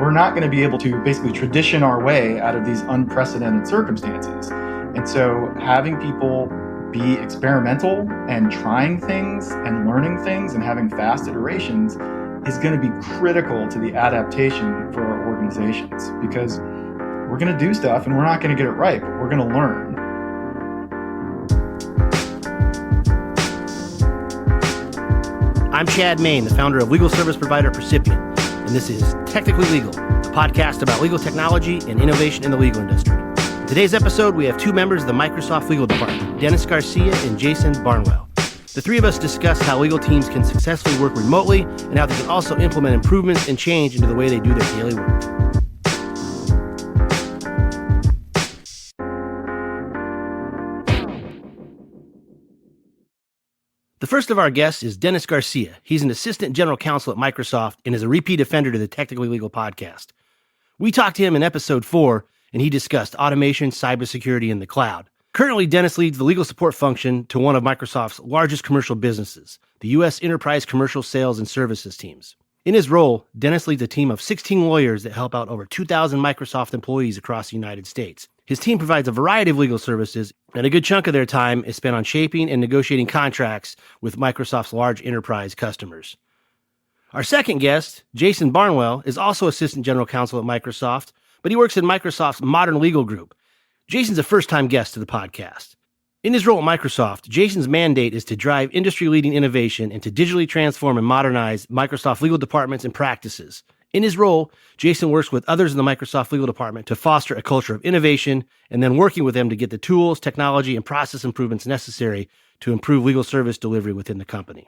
we're not going to be able to basically tradition our way out of these unprecedented circumstances. And so having people be experimental and trying things and learning things and having fast iterations is going to be critical to the adaptation for our organizations, because we're going to do stuff and we're not going to get it right, but we're going to learn. I'm Chad Main, the founder of legal service provider Percipient, and this is Technically Legal, a podcast about legal technology and innovation in the legal industry. In today's episode, we have two members of the Microsoft Legal Department, Dennis Garcia and Jason Barnwell. The three of us discuss how legal teams can successfully work remotely and how they can also implement improvements and change into the way they do their daily work. The first of our guests is Dennis Garcia. He's an Assistant General Counsel at Microsoft and is a repeat offender to the Technically Legal podcast. We talked to him in episode 4, and he discussed automation, cybersecurity, and the cloud. Currently, Dennis leads the legal support function to one of Microsoft's largest commercial businesses, the U.S. Enterprise Commercial Sales and Services teams. In his role, Dennis leads a team of 16 lawyers that help out over 2,000 Microsoft employees across the United States. His team provides a variety of legal services, and a good chunk of their time is spent on shaping and negotiating contracts with Microsoft's large enterprise customers. Our second guest, Jason Barnwell, is also Assistant General Counsel at Microsoft, but he works in Microsoft's Modern Legal Group. Jason's a first-time guest to the podcast. In his role at Microsoft, Jason's mandate is to drive industry-leading innovation and to digitally transform and modernize Microsoft legal departments and practices. In his role, Jason works with others in the Microsoft Legal Department to foster a culture of innovation and then working with them to get the tools, technology, and process improvements necessary to improve legal service delivery within the company.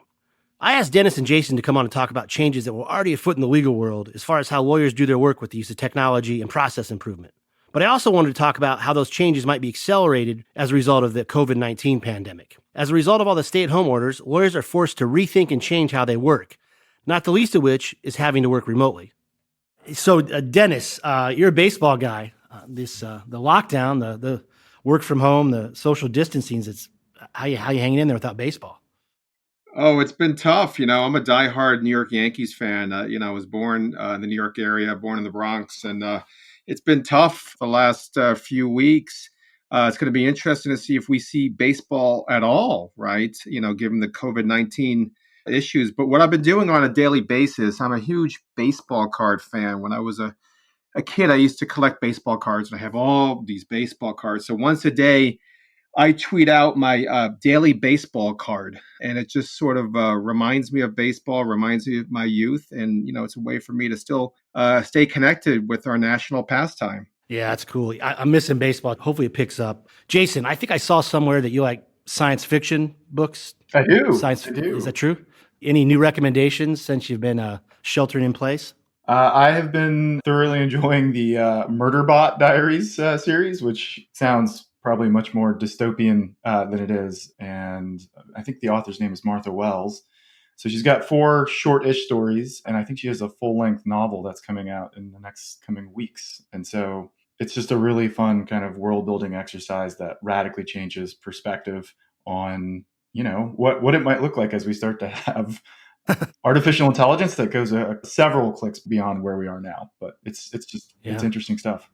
I asked Dennis and Jason to come on and talk about changes that were already afoot in the legal world as far as how lawyers do their work with the use of technology and process improvement. But I also wanted to talk about how those changes might be accelerated as a result of the COVID-19 pandemic. As a result of all the stay-at-home orders, lawyers are forced to rethink and change how they work, not the least of which is having to work remotely. So, Dennis, you're a baseball guy. The lockdown, the work from home, the social distancing, it's how you hanging in there without baseball? Oh, it's been tough. I'm a diehard New York Yankees fan. I was born in the New York area, born in the Bronx, and it's been tough the last few weeks. It's going to be interesting to see if we see baseball at all, right? Given the COVID-19 issues. But what I've been doing on a daily basis, I'm a huge baseball card fan. When I was a kid, I used to collect baseball cards, and I have all these baseball cards. So once a day, I tweet out my daily baseball card, and it just sort of reminds me of baseball, reminds me of my youth. And, it's a way for me to still stay connected with our national pastime. Yeah, that's cool. I'm missing baseball. Hopefully it picks up. Jason, I think I saw somewhere that you like science fiction books. I do. I do. Is that true? Any new recommendations since you've been sheltering in place? I have been thoroughly enjoying the Murderbot Diaries series, which sounds probably much more dystopian than it is. And I think the author's name is Martha Wells. So she's got 4 short-ish stories, and I think she has a full-length novel that's coming out in the next coming weeks. And so it's just a really fun kind of world-building exercise that radically changes perspective on what it might look like as we start to have artificial intelligence that goes several clicks beyond where we are now. But it's interesting stuff.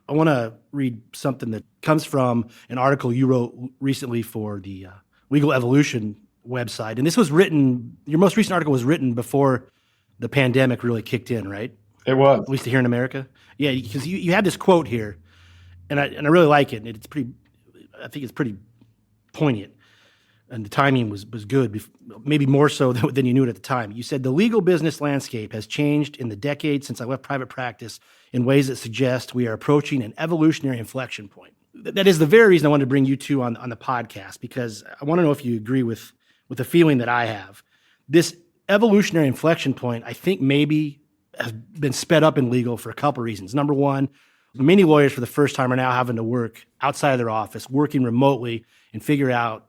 I want to read something that comes from an article you wrote recently for the Legal Evolution website. And this was written, your most recent article was written before the pandemic really kicked in, right? It was. At least here in America. Yeah, because you had this quote here, and I really like it. I think it's pretty poignant. And the timing was good, maybe more so than you knew it at the time. You said, the legal business landscape has changed in the decades since I left private practice in ways that suggest we are approaching an evolutionary inflection point. That is the very reason I wanted to bring you two on the podcast, because I want to know if you agree with the feeling that I have. This evolutionary inflection point, I think maybe has been sped up in legal for a couple of reasons. Number one, many lawyers for the first time are now having to work outside of their office, working remotely, and figure out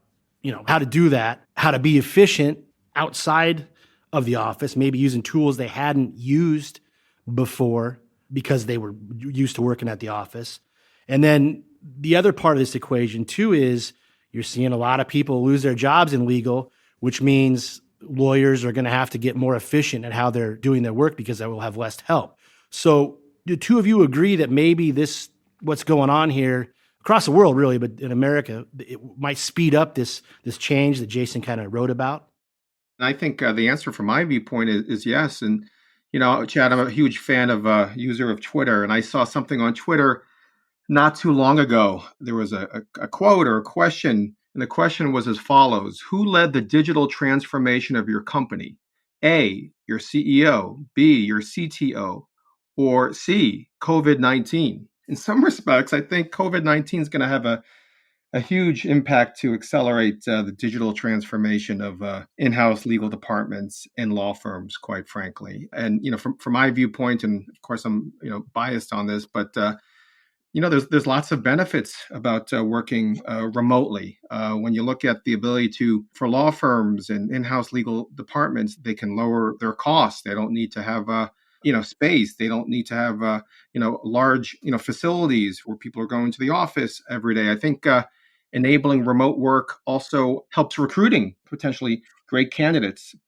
how to do that, how to be efficient outside of the office, maybe using tools they hadn't used before because they were used to working at the office. And then the other part of this equation too is you're seeing a lot of people lose their jobs in legal, which means lawyers are going to have to get more efficient at how they're doing their work because they will have less help. So do two of you agree that maybe what's going on here across the world, really, but in America, it might speed up this change that Jason kind of wrote about? And I think the answer from my viewpoint is yes. And, Chad, I'm a huge fan of user of Twitter. And I saw something on Twitter not too long ago. There was a quote or a question. And the question was as follows: Who led the digital transformation of your company? A, your CEO, B, your CTO, or C, COVID-19? In some respects, I think COVID-19 is going to have a huge impact to accelerate the digital transformation of in-house legal departments and law firms, quite frankly. And from my viewpoint, and of course I'm biased on this, but there's lots of benefits about working remotely. When you look at the ability for law firms and in-house legal departments, they can lower their costs. They don't need to have space. They don't need to have large facilities where people are going to the office every day. I think enabling remote work also helps recruiting potentially great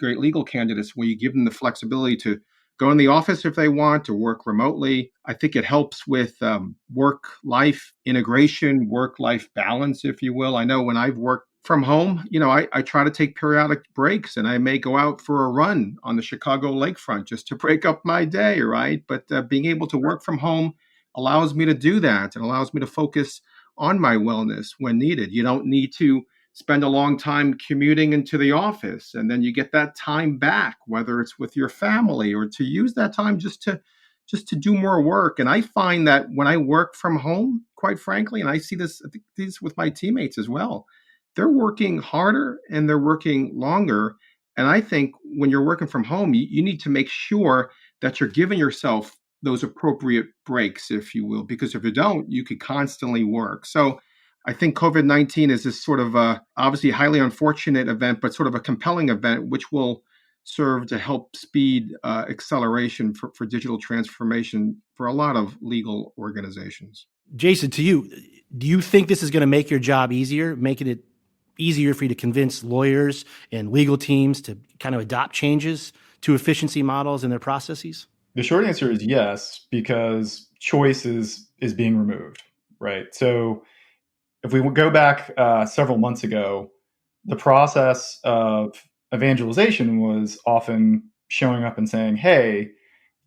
legal candidates, when you give them the flexibility to go in the office if they want to work remotely. I think it helps with work life integration, work life balance, if you will. I know when I've worked from home, I try to take periodic breaks, and I may go out for a run on the Chicago lakefront just to break up my day, right? But being able to work from home allows me to do that, and allows me to focus on my wellness when needed. You don't need to spend a long time commuting into the office, and then you get that time back, whether it's with your family or to use that time just to do more work. And I find that when I work from home, quite frankly, and I see this, I think this with my teammates as well, they're working harder and they're working longer. And I think when you're working from home, you need to make sure that you're giving yourself those appropriate breaks, if you will, because if you don't, you could constantly work. So I think COVID-19 is this sort of obviously highly unfortunate event, but sort of a compelling event, which will serve to help speed acceleration for digital transformation for a lot of legal organizations. Jason, to you, do you think this is going to make your job easier, making it easier for you to convince lawyers and legal teams to kind of adopt changes to efficiency models in their processes? The short answer is yes, because choice is being removed, right? So if we go back several months ago, the process of evangelization was often showing up and saying, hey,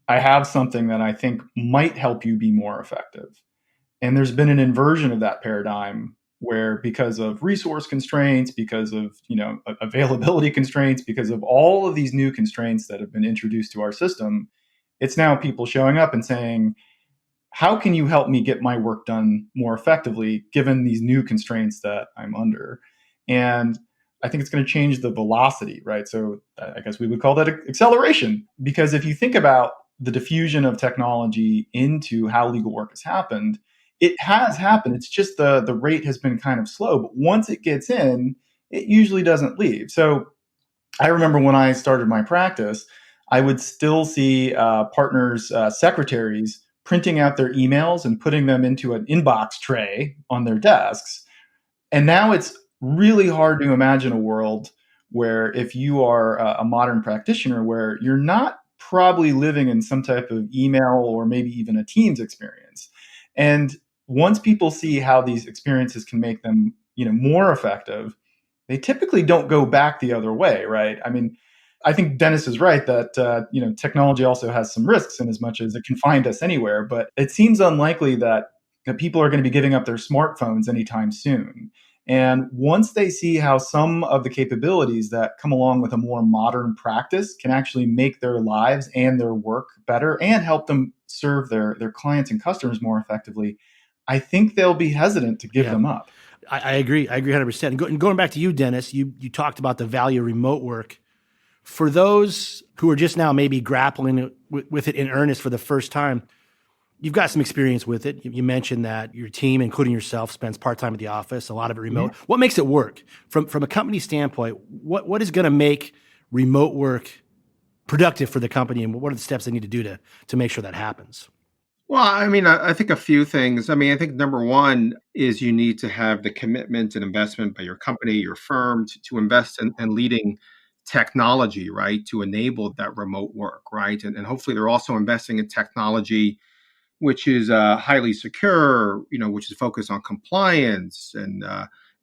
I have something that I think might help you be more effective. And there's been an inversion of that paradigm where, because of resource constraints, because of availability constraints, because of all of these new constraints that have been introduced to our system, it's now people showing up and saying, how can you help me get my work done more effectively given these new constraints that I'm under? And I think it's going to change the velocity, right? So I guess we would call that acceleration, because if you think about the diffusion of technology into how legal work has happened, it has happened. It's just the rate has been kind of slow, but once it gets in, it usually doesn't leave. So I remember when I started my practice, I would still see partners, secretaries, printing out their emails and putting them into an inbox tray on their desks. And now it's really hard to imagine a world where, if you are a modern practitioner, where you're not probably living in some type of email or maybe even a Teams experience. And once people see how these experiences can make them, more effective, they typically don't go back the other way, right? I mean, I think Dennis is right that technology also has some risks in as much as it can find us anywhere, but it seems unlikely that people are going to be giving up their smartphones anytime soon. And once they see how some of the capabilities that come along with a more modern practice can actually make their lives and their work better and help them serve their clients and customers more effectively, I think they'll be hesitant to give them up. I agree. I agree 100%. And going back to you, Dennis, you talked about the value of remote work. For those who are just now maybe grappling with it in earnest for the first time, you've got some experience with it. You mentioned that your team, including yourself, spends part-time at the office, a lot of it remote. Yeah. What makes it work? From a company standpoint, what is going to make remote work productive for the company, and what are the steps they need to do to make sure that happens? Well, I mean, I think a few things. I mean, I think number one is you need to have the commitment and investment by your company, your firm, to invest in leading technology, right, to enable that remote work, right? And hopefully they're also investing in technology which is highly secure, which is focused on compliance and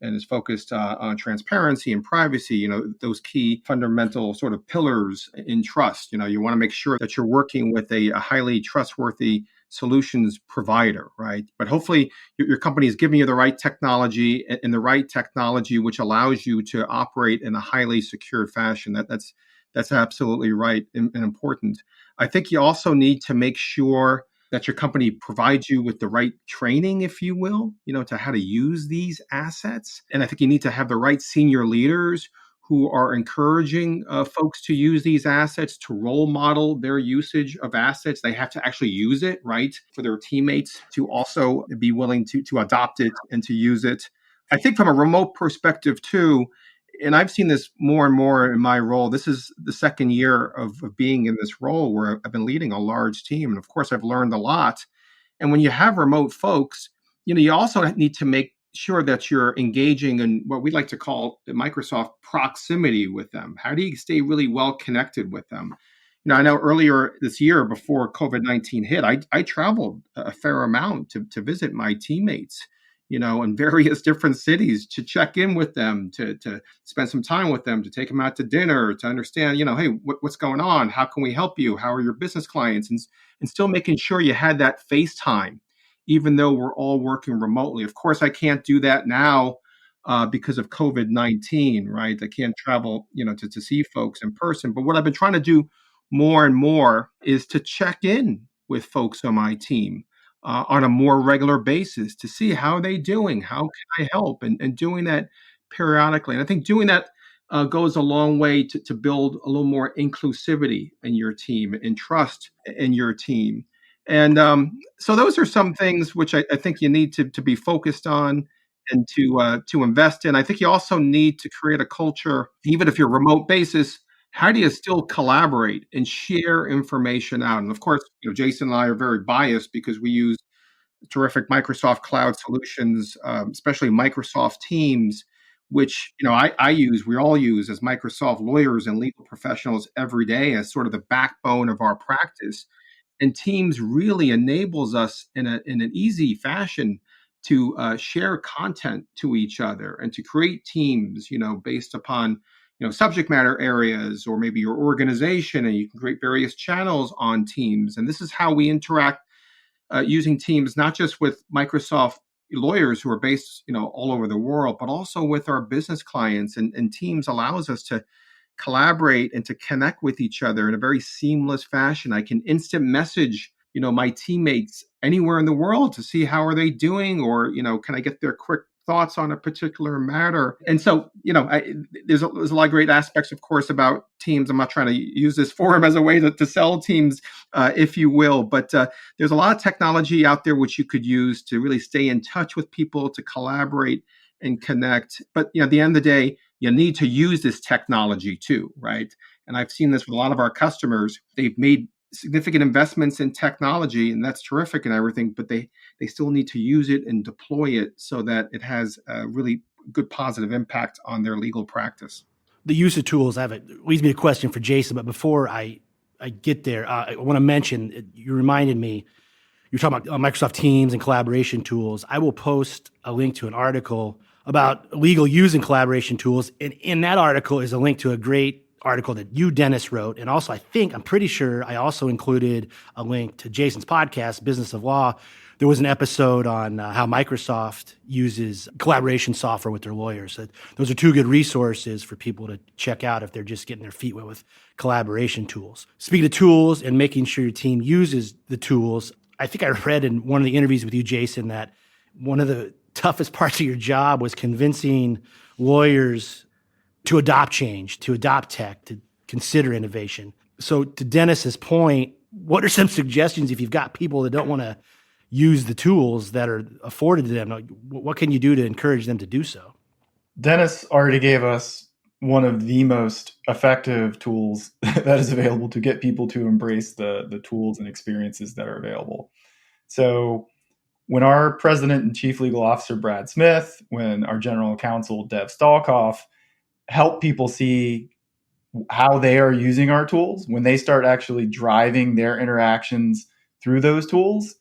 is focused on transparency and privacy. Those key fundamental sort of pillars in trust. You want to make sure that you're working with a highly trustworthy solutions provider, right? But hopefully your company is giving you the right technology and the right technology which allows you to operate in a highly secured fashion. That's absolutely right and important. I think you also need to make sure that your company provides you with the right training, if you will, to how to use these assets. And I think you need to have the right senior leaders who are encouraging folks to use these assets, to role model their usage of assets. They have to actually use it, right, for their teammates to also be willing to adopt it and to use it. I think from a remote perspective, too, and I've seen this more and more in my role. This is the second year of being in this role where I've been leading a large team. And of course, I've learned a lot. And when you have remote folks, you also need to make sure that you're engaging in what we like to call at Microsoft proximity with them. How do you stay really well connected with them? I know earlier this year before COVID-19 hit, I traveled a fair amount to visit my teammates, in various different cities to check in with them, to spend some time with them, to take them out to dinner, to understand, hey, what's going on? How can we help you? How are your business clients? And still making sure you had that face time, even though we're all working remotely. Of course, I can't do that now because of COVID-19, right? I can't travel, to see folks in person. But what I've been trying to do more and more is to check in with folks on my team on a more regular basis to see how they doing, how can I help, and doing that periodically. And I think doing that goes a long way to build a little more inclusivity in your team and trust in your team. And so those are some things which I think you need to be focused on and to invest in. I think you also need to create a culture, even if you're remote basis. How do you still collaborate and share information out? And of course, Jason and I are very biased because we use terrific Microsoft cloud solutions, especially Microsoft Teams, which I use, we all use as Microsoft lawyers and legal professionals every day as sort of the backbone of our practice. And Teams really enables us in an easy fashion to share content to each other and to create teams, based upon subject matter areas or maybe your organization, and you can create various channels on Teams. And this is how we interact using Teams, not just with Microsoft lawyers who are based, all over the world, but also with our business clients. And Teams allows us to collaborate and to connect with each other in a very seamless fashion. I can instant message, my teammates anywhere in the world to see how are they doing, or, can I get their quick thoughts on a particular matter. And so, there's a lot of great aspects, of course, about Teams. I'm not trying to use this forum as a way to sell Teams, if you will, but there's a lot of technology out there which you could use to really stay in touch with people, to collaborate and connect. But, at the end of the day, you need to use this technology too, right? And I've seen this with a lot of our customers. They've made significant investments in technology, and that's terrific and everything, but they still need to use it and deploy it so that it has a really good positive impact on their legal practice. The use of tools, leads me to a question for Jason, but before I get there, I want to mention, you reminded me, you're talking about Microsoft Teams and collaboration tools. I will post a link to an article about legal use and collaboration tools. And in that article is a link to a great article that you, Dennis, wrote. And also, I'm pretty sure I also included a link to Jason's podcast, Business of Law. There was an episode on how Microsoft uses collaboration software with their lawyers. So those are two good resources for people to check out if they're just getting their feet wet with collaboration tools. Speaking of tools and making sure your team uses the tools, I think I read in one of the interviews with you, Jason, that one of the toughest parts of your job was convincing lawyers to adopt change, to adopt tech, to consider innovation. So to Dennis's point, what are some suggestions if you've got people that don't want to use the tools that are afforded to them? What can you do to encourage them to do so? Dennis already gave us one of the most effective tools that is available to get people to embrace the tools and experiences that are available. So when our president and chief legal officer, Brad Smith, when our general counsel, Dev Stalkoff, help people see how they are using our tools, when they start actually driving their interactions through those tools,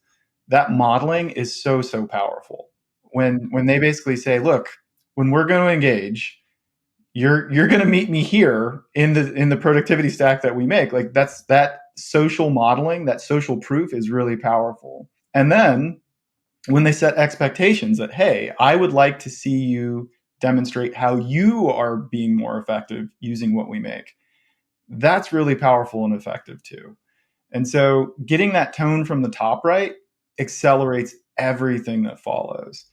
that modeling is so powerful. When they basically say, look, when we're going to engage, you're going to meet me here in the productivity stack that we make. Like that social modeling, that social proof is really powerful. And then when they set expectations that, hey, I would like to see you demonstrate how you are being more effective using what we make, that's really powerful and effective too. And so getting that tone from the top right accelerates everything that follows.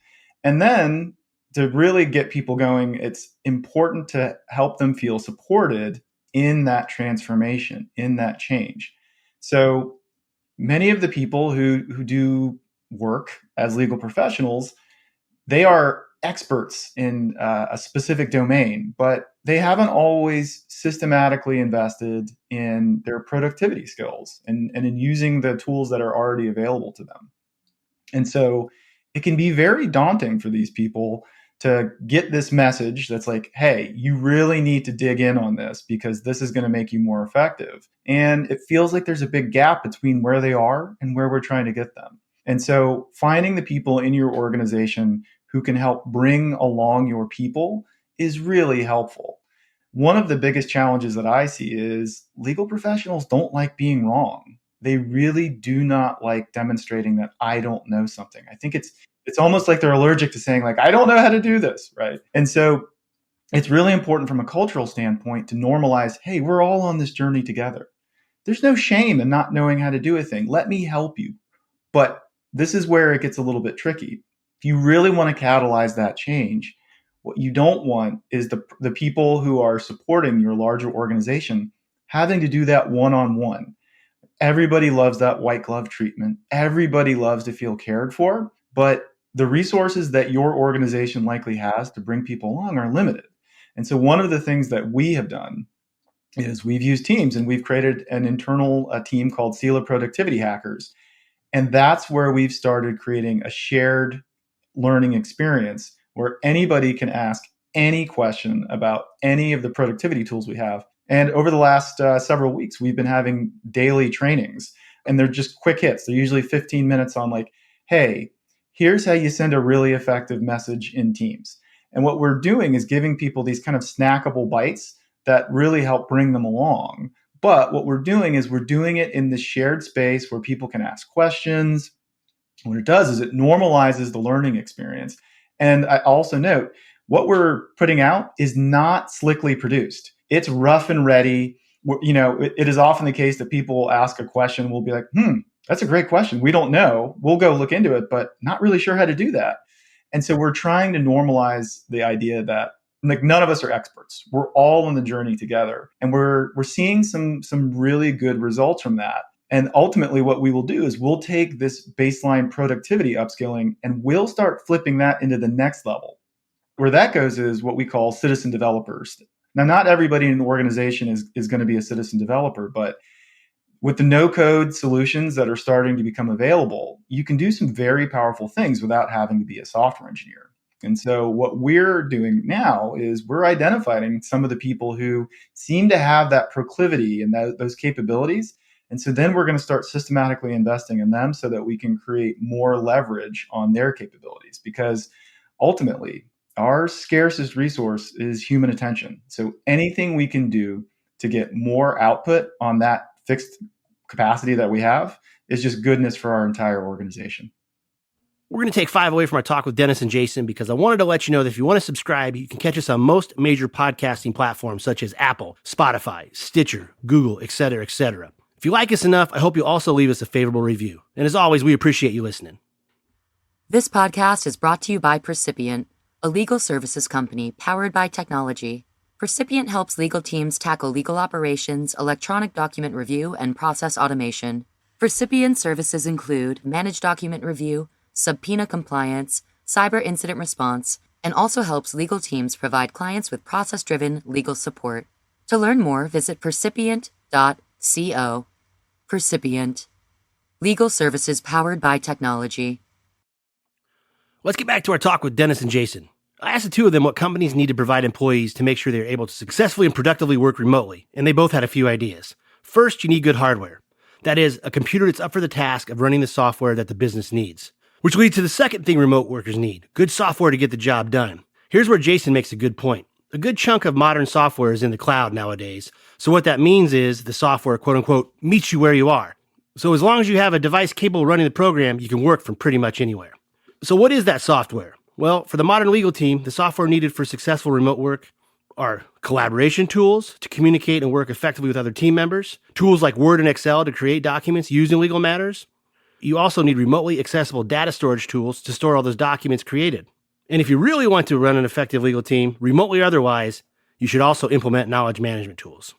And then to really get people going, it's important to help them feel supported in that transformation, in that change. So many of the people who do work as legal professionals, they are experts in a specific domain, but they haven't always systematically invested in their productivity skills and in using the tools that are already available to them. And so it can be very daunting for these people to get this message that's like, hey, you really need to dig in on this because this is going to make you more effective. And it feels like there's a big gap between where they are and where we're trying to get them. And so finding the people in your organization who can help bring along your people is really helpful. One of the biggest challenges that I see is legal professionals don't like being wrong. They really do not like demonstrating that I don't know something. I think it's almost like they're allergic to saying like I don't know how to do this, right? And so it's really important from a cultural standpoint to normalize, hey, we're all on this journey together. There's no shame in not knowing how to do a thing. Let me help you. But this is where it gets a little bit tricky. If you really want to catalyze that change, what you don't want is the people who are supporting your larger organization having to do that one-on-one. Everybody loves that white glove treatment. Everybody loves to feel cared for, but the resources that your organization likely has to bring people along are limited. And so one of the things that we have done is we've used teams and we've created an internal team called SELA Productivity Hackers. And that's where we've started creating a shared learning experience where anybody can ask any question about any of the productivity tools we have. And over the last several weeks, we've been having daily trainings, and they're just quick hits. They're usually 15 minutes on like, hey, here's how you send a really effective message in Teams. And what we're doing is giving people these kind of snackable bites that really help bring them along. But what we're doing is we're doing it in this shared space where people can ask questions. What it does is it normalizes the learning experience. And I also note what we're putting out is not slickly produced. It's rough and ready. It is often the case that people will ask a question. We'll be like, that's a great question. We don't know. We'll go look into it, but not really sure how to do that. And so we're trying to normalize the idea that like none of us are experts. We're all on the journey together. And we're seeing some really good results from that. And ultimately, what we will do is we'll take this baseline productivity upskilling and we'll start flipping that into the next level. Where that goes is what we call citizen developers. Now, not everybody in the organization is going to be a citizen developer, but with the no-code solutions that are starting to become available, you can do some very powerful things without having to be a software engineer. And so what we're doing now is we're identifying some of the people who seem to have that proclivity and those capabilities. And so then we're going to start systematically investing in them so that we can create more leverage on their capabilities. Because ultimately, our scarcest resource is human attention. So anything we can do to get more output on that fixed capacity that we have is just goodness for our entire organization. We're going to take 5 away from our talk with Dennis and Jason because I wanted to let you know that if you want to subscribe, you can catch us on most major podcasting platforms such as Apple, Spotify, Stitcher, Google, etc., etc. If you like us enough, I hope you'll also leave us a favorable review. And as always, we appreciate you listening. This podcast is brought to you by Percipient, a legal services company powered by technology. Percipient helps legal teams tackle legal operations, electronic document review, and process automation. Percipient services include managed document review, subpoena compliance, cyber incident response, and also helps legal teams provide clients with process-driven legal support. To learn more, visit percipient.co. Percipient. Legal services powered by technology. Let's get back to our talk with Dennis and Jason. I asked the two of them what companies need to provide employees to make sure they're able to successfully and productively work remotely, and they both had a few ideas. First, you need good hardware. That is, a computer that's up for the task of running the software that the business needs. Which leads to the second thing remote workers need, good software to get the job done. Here's where Jason makes a good point. A good chunk of modern software is in the cloud nowadays, so what that means is the software, quote unquote, meets you where you are. So as long as you have a device capable of running the program, you can work from pretty much anywhere. So what is that software? Well, for the modern legal team, the software needed for successful remote work are collaboration tools to communicate and work effectively with other team members, tools like Word and Excel to create documents used in legal matters. You also need remotely accessible data storage tools to store all those documents created. And if you really want to run an effective legal team, remotely or otherwise, you should also implement knowledge management tools.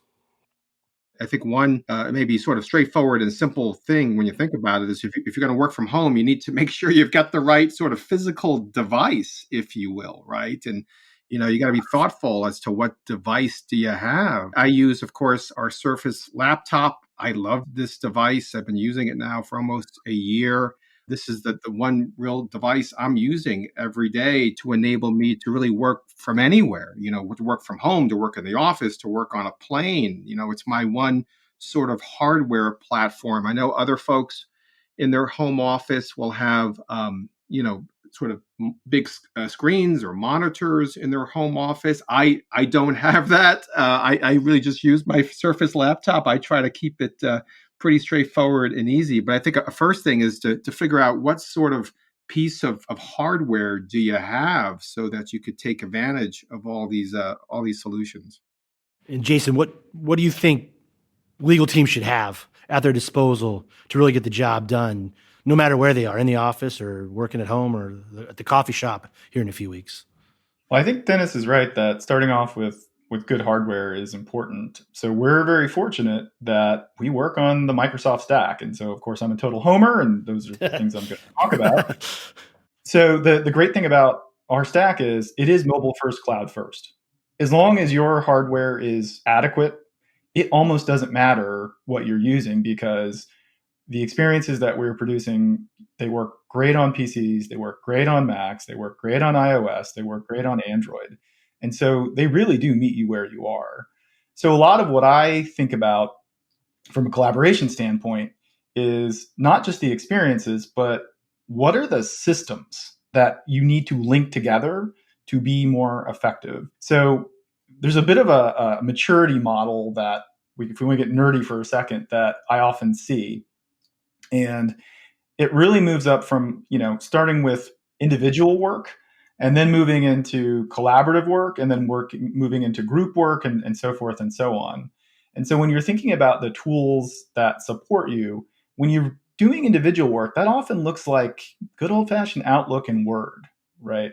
I think one maybe sort of straightforward and simple thing when you think about it is if you're going to work from home, you need to make sure you've got the right sort of physical device, if you will, right? And you got to be thoughtful as to what device do you have. I use, of course, our Surface laptop. I love this device. I've been using it now for almost a year. This is the one real device I'm using every day to enable me to really work from anywhere, to work from home, to work in the office, to work on a plane. It's my one sort of hardware platform. I know other folks in their home office will have, sort of big screens or monitors in their home office. I don't have that. I really just use my Surface laptop. I try to keep it pretty straightforward and easy. But I think a first thing is to figure out what sort of piece of hardware do you have so that you could take advantage of all these solutions. And Jason, what do you think legal teams should have at their disposal to really get the job done, no matter where they are, in the office or working at home or at the coffee shop here in a few weeks? Well, I think Dennis is right that starting off with good hardware is important. So we're very fortunate that we work on the Microsoft stack. And so, of course, I'm a total homer, and those are the things I'm going to talk about. So the great thing about our stack is it is mobile first, cloud first. As long as your hardware is adequate, it almost doesn't matter what you're using, because the experiences that we're producing, they work great on PCs, they work great on Macs, they work great on iOS, they work great on Android. And so they really do meet you where you are. So a lot of what I think about from a collaboration standpoint is not just the experiences, but what are the systems that you need to link together to be more effective? So there's a bit of a maturity model that if we want to get nerdy for a second, that I often see. And it really moves up from, starting with individual work and then moving into collaborative work and then moving into group work and so forth and so on. And so when you're thinking about the tools that support you, when you're doing individual work, that often looks like good old-fashioned Outlook and Word, right?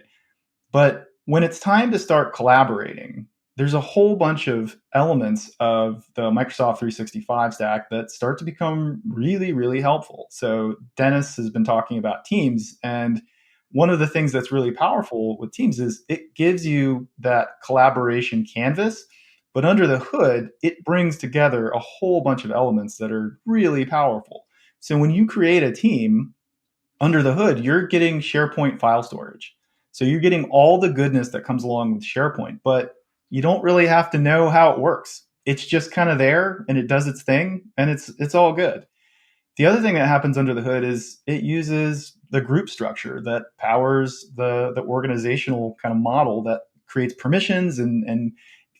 But when it's time to start collaborating, there's a whole bunch of elements of the Microsoft 365 stack that start to become really, really helpful. So Dennis has been talking about Teams, and one of the things that's really powerful with Teams is it gives you that collaboration canvas, but under the hood, it brings together a whole bunch of elements that are really powerful. So when you create a team, under the hood, you're getting SharePoint file storage. So you're getting all the goodness that comes along with SharePoint, but you don't really have to know how it works. It's just kind of there and it does its thing, and it's all good. The other thing that happens under the hood is it uses the group structure that powers the organizational kind of model that creates permissions and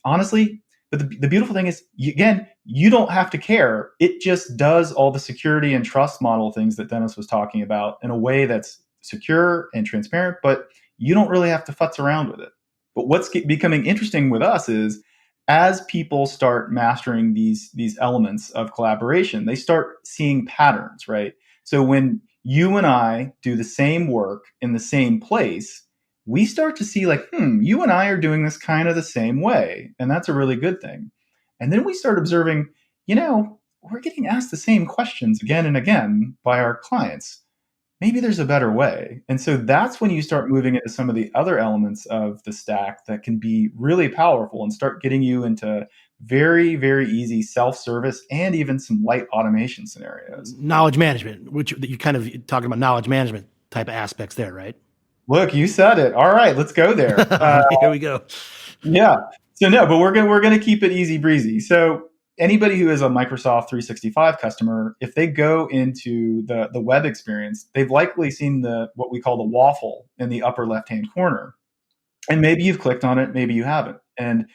honestly, but the beautiful thing is, you don't have to care. It just does all the security and trust model things that Dennis was talking about in a way that's secure and transparent, but you don't really have to futz around with it. But what's becoming interesting with us is as people start mastering these elements of collaboration, they start seeing patterns, right? So when you and I do the same work in the same place, we start to see you and I are doing this kind of the same way. And that's a really good thing. And then we start observing, we're getting asked the same questions again and again by our clients. Maybe there's a better way. And so that's when you start moving into some of the other elements of the stack that can be really powerful and start getting you into very, very easy self-service and even some light automation scenarios. Knowledge management, which you kind of talking about knowledge management type of aspects there, right? Look, you said it. All right, let's go there. Here we go. Yeah. So no, but we're gonna keep it easy breezy. So anybody who is a Microsoft 365 customer, if they go into the web experience, they've likely seen the what we call the waffle in the upper left hand corner, and maybe you've clicked on it, maybe you haven't. And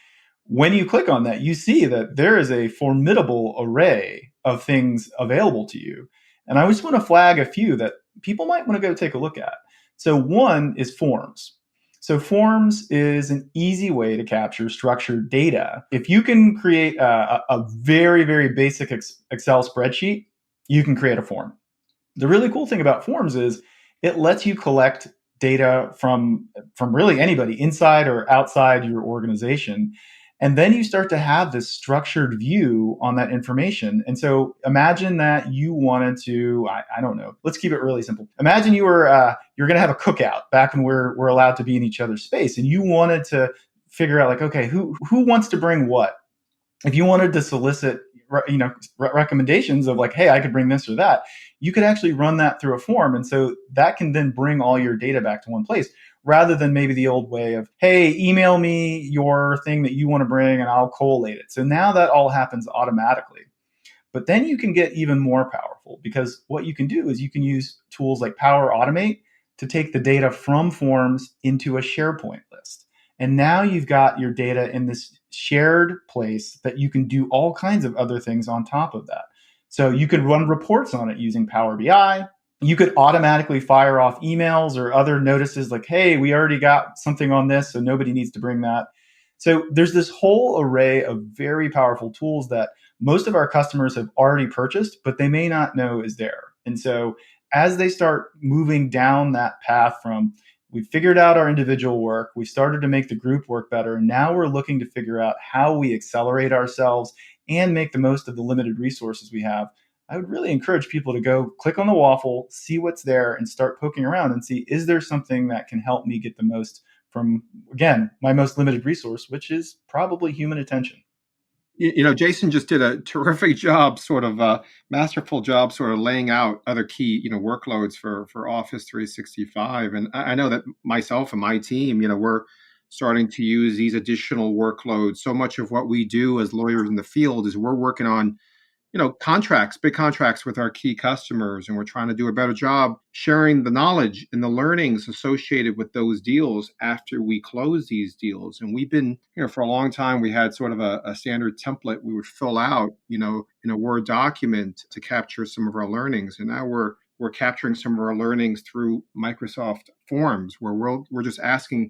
when you click on that, you see that there is a formidable array of things available to you. And I just want to flag a few that people might want to go take a look at. So, one is forms. So, forms is an easy way to capture structured data. If you can create a very, very basic Excel spreadsheet, you can create a form. The really cool thing about forms is it lets you collect data from really anybody inside or outside your organization, and then you start to have this structured view on that information. And so imagine that you wanted to, I don't know, let's keep it really simple. Imagine you're going to have a cookout back when we're allowed to be in each other's space, and you wanted to figure out like, okay, who wants to bring what. If you wanted to solicit recommendations of like, hey, I could bring this or that, you could actually run that through a form. And so that can then bring all your data back to one place, rather than maybe the old way of, hey, email me your thing that you want to bring and I'll collate it. So now that all happens automatically. But then you can get even more powerful, because what you can do is you can use tools like Power Automate to take the data from forms into a SharePoint list. And now you've got your data in this shared place that you can do all kinds of other things on top of that. So you could run reports on it using Power BI. You could automatically fire off emails or other notices like, hey, we already got something on this, so nobody needs to bring that. So there's this whole array of very powerful tools that most of our customers have already purchased, but they may not know is there. And so as they start moving down that path from, we figured out our individual work, we started to make the group work better, and now we're looking to figure out how we accelerate ourselves and make the most of the limited resources we have. I would really encourage people to go click on the waffle, see what's there, and start poking around and see, is there something that can help me get the most from, again, my most limited resource, which is probably human attention. Jason just did a terrific job, sort of a masterful job, sort of laying out other key, workloads for Office 365. And I know that myself and my team, we're starting to use these additional workloads. So much of what we do as lawyers in the field is we're working on contracts, big contracts with our key customers, and we're trying to do a better job sharing the knowledge and the learnings associated with those deals after we close these deals. And we've been, for a long time, we had sort of a standard template we would fill out, in a Word document to capture some of our learnings. And now we're capturing some of our learnings through Microsoft Forms, where we're just asking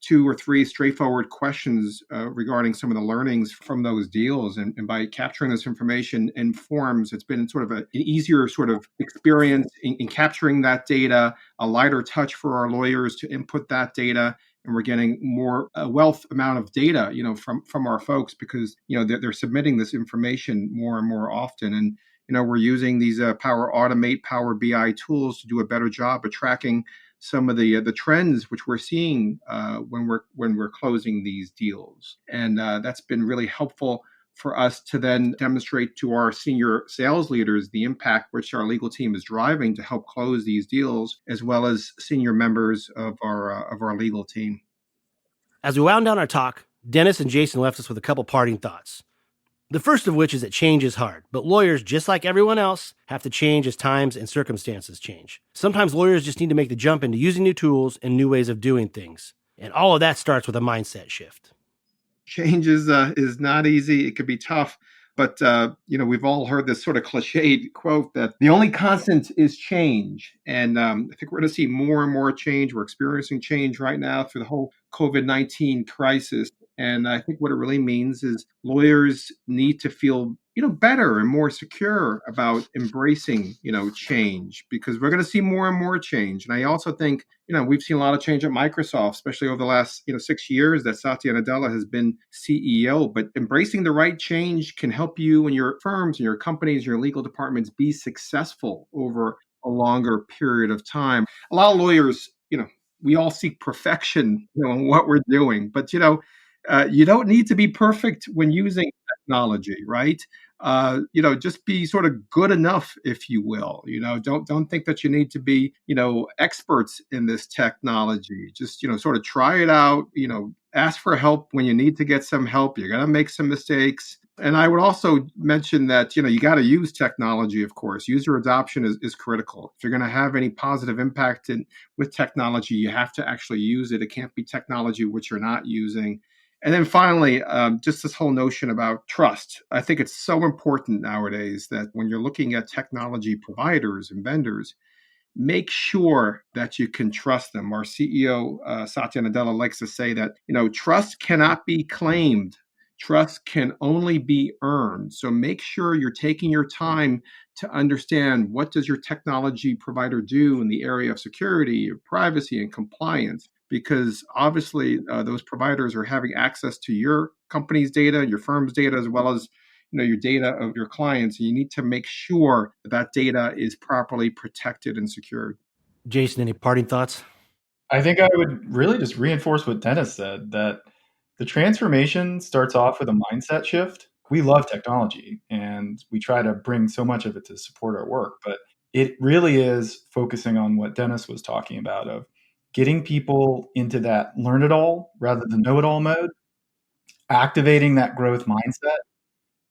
two or three straightforward questions regarding some of the learnings from those deals. And by capturing this information in forms, it's been sort of an easier sort of experience in capturing that data, a lighter touch for our lawyers to input that data. And we're getting more wealth amount of data, from our folks, because, they're submitting this information more and more often. And, we're using these Power Automate, Power BI tools to do a better job of tracking some of the trends which we're seeing when we're closing these deals. And that's been really helpful for us to then demonstrate to our senior sales leaders the impact which our legal team is driving to help close these deals, as well as senior members of our legal team. As we wound down our talk, Dennis and Jason left us with a couple parting thoughts. The first of which is that change is hard, but lawyers, just like everyone else, have to change as times and circumstances change. Sometimes lawyers just need to make the jump into using new tools and new ways of doing things. And all of that starts with a mindset shift. Change is not easy. It could be tough. But, we've all heard this sort of cliched quote that the only constant is change. And I think we're going to see more and more change. We're experiencing change right now through the whole COVID-19 crisis. And I think what it really means is lawyers need to feel, better and more secure about embracing, change, because we're going to see more and more change. And I also think, we've seen a lot of change at Microsoft, especially over the last, 6 years that Satya Nadella has been CEO. But embracing the right change can help you and your firms and your companies, your legal departments be successful over a longer period of time. A lot of lawyers, we all seek perfection, in what we're doing. But, you don't need to be perfect when using technology, right? just be sort of good enough, if you will. Don't think that you need to be, experts in this technology. Just, sort of try it out, ask for help when you need to get some help. You're going to make some mistakes. And I would also mention that, you got to use technology, of course. User adoption is critical. If you're going to have any positive impact with technology, you have to actually use it. It can't be technology which you're not using. And then finally, just this whole notion about trust. I think it's so important nowadays that when you're looking at technology providers and vendors, make sure that you can trust them. Our CEO, Satya Nadella, likes to say that, trust cannot be claimed. Trust can only be earned. So make sure you're taking your time to understand what does your technology provider do in the area of security, of privacy, and compliance. Because obviously those providers are having access to your company's data, your firm's data, as well as your data of your clients. And you need to make sure that data is properly protected and secured. Jason, any parting thoughts? I think I would really just reinforce what Dennis said, that the transformation starts off with a mindset shift. We love technology and we try to bring so much of it to support our work, but it really is focusing on what Dennis was talking about, of getting people into that learn it all rather than know it all mode, activating that growth mindset,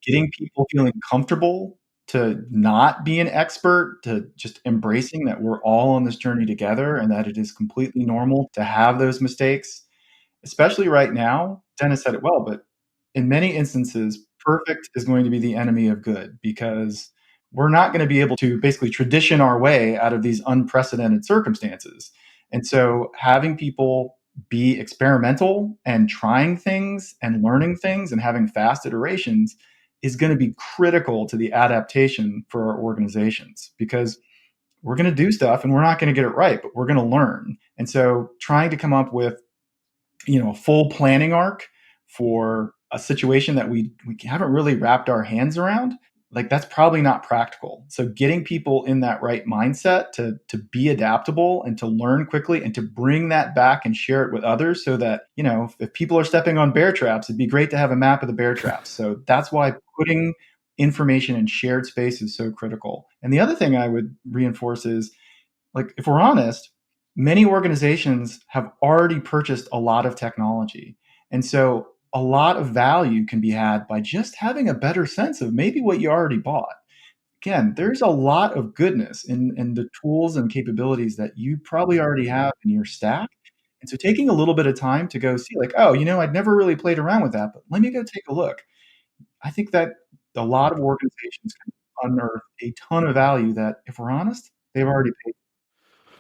getting people feeling comfortable to not be an expert, to just embracing that we're all on this journey together and that it is completely normal to have those mistakes. Especially right now, Dennis said it well, but in many instances, perfect is going to be the enemy of good, because we're not going to be able to basically tradition our way out of these unprecedented circumstances. And so having people be experimental and trying things and learning things and having fast iterations is going to be critical to the adaptation for our organizations, because we're going to do stuff and we're not going to get it right, but we're going to learn. And so trying to come up with a full planning arc for a situation that we haven't really wrapped our hands around, like that's probably not practical. So getting people in that right mindset to be adaptable and to learn quickly and to bring that back and share it with others, so that, if people are stepping on bear traps, it'd be great to have a map of the bear traps. So that's why putting information in shared space is so critical. And the other thing I would reinforce is, like, if we're honest, many organizations have already purchased a lot of technology. And so a lot of value can be had by just having a better sense of maybe what you already bought. Again, there's a lot of goodness in the tools and capabilities that you probably already have in your stack. And so taking a little bit of time to go see, like, oh, I'd never really played around with that, but let me go take a look. I think that a lot of organizations can unearth a ton of value that, if we're honest, they've already paid.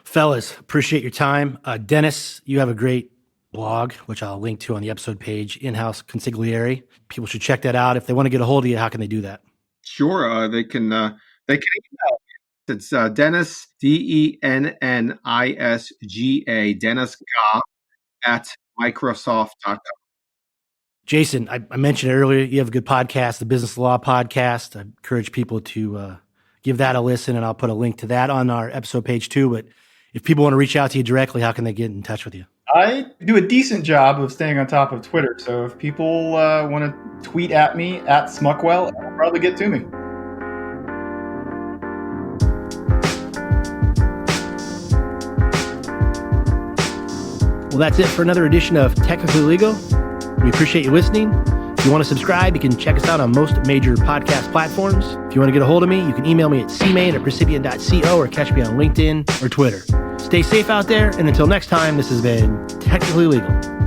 Fellas, appreciate your time. Dennis, you have a great blog, which I'll link to on the episode page, In-House Consigliere. People should check that out. If they want to get a hold of you, how can they do that? Sure. They can email. It's Dennis, DENNISGA, Dennis Ga at Microsoft.com. Jason, I mentioned earlier, you have a good podcast, the Business Law Podcast. I encourage people to give that a listen, and I'll put a link to that on our episode page too. But if people want to reach out to you directly, how can they get in touch with you? I do a decent job of staying on top of Twitter. So if people want to tweet at me at Smuckwell, it'll probably get to me. Well, that's it for another edition of Technically Legal. We appreciate you listening. If you want to subscribe, you can check us out on most major podcast platforms. If you want to get a hold of me, you can email me at cmain@precipient.co or catch me on LinkedIn or Twitter. Stay safe out there, and until next time, this has been Technically Legal.